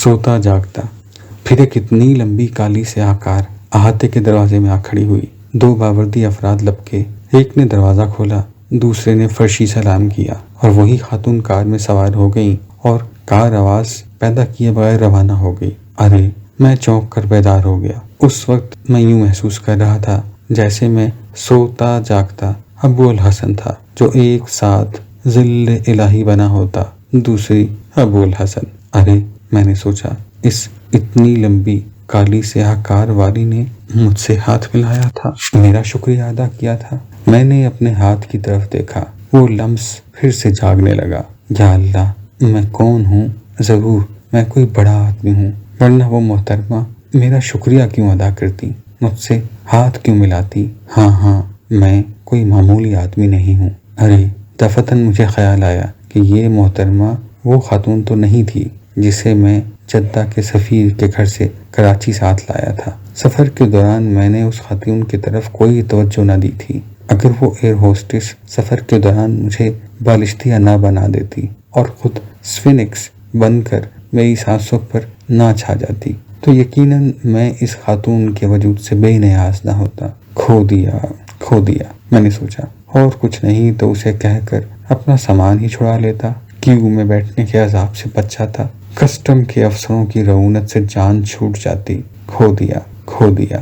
سوتا جاگتا۔ پھر ایک اتنی لمبی کالی سیاہ کار احاطے کے دروازے میں آ کھڑی ہوئی۔ دو باوردی افراد لپکے، ایک نے دروازہ کھولا، دوسرے نے فرشی سلام کیا، اور وہی خاتون کار میں سوار ہو گئیں اور کار آواز پیدا کیے بغیر روانہ ہو گئی۔ ارے! میں چونک کر بیدار ہو گیا۔ اس وقت میں یوں محسوس کر رہا تھا جیسے میں سوتا جاگتا ابو الحسن تھا، جو ایک ساتھ ظل الہی بنا ہوتا، دوسری ابو الحسن۔ ارے! میں نے سوچا، اس اتنی لمبی کالی سیاہ کار والی نے مجھ سے ہاتھ ملایا تھا، میرا شکریہ ادا کیا تھا۔ میں نے اپنے ہاتھ کی طرف دیکھا، وہ لمس پھر سے جاگنے لگا۔ یا اللہ! میں کون ہوں؟ ضرور میں کوئی بڑا آدمی ہوں، ورنہ وہ محترمہ میرا شکریہ کیوں ادا کرتی، مجھ سے ہاتھ کیوں ملاتی؟ ہاں، میں کوئی معمولی آدمی نہیں ہوں۔ ارے! دفعتاً مجھے خیال آیا کہ یہ محترمہ وہ خاتون تو نہیں تھی جسے میں جدہ کے سفیر کے گھر سے کراچی ساتھ لایا تھا۔ سفر کے دوران میں نے اس خاتون کی طرف کوئی توجہ نہ دی تھی۔ اگر وہ ایئر ہوسٹس سفر کے دوران مجھے بالشتیہ نہ بنا دیتی اور خود سفنکس بن کر میری سانسوں پر نہ چھا جاتی تو یقیناً میں اس خاتون کے وجود سے بے نیاز نہ ہوتا۔ کھو دیا، میں نے سوچا، اور کچھ نہیں تو اسے کہہ کر اپنا سامان ہی چھڑا لیتا، کیو میں بیٹھنے کے عذاب سے بچ جاتا، کسٹم کے افسروں کی رعونت سے جان چھوٹ جاتی۔ کھو دیا۔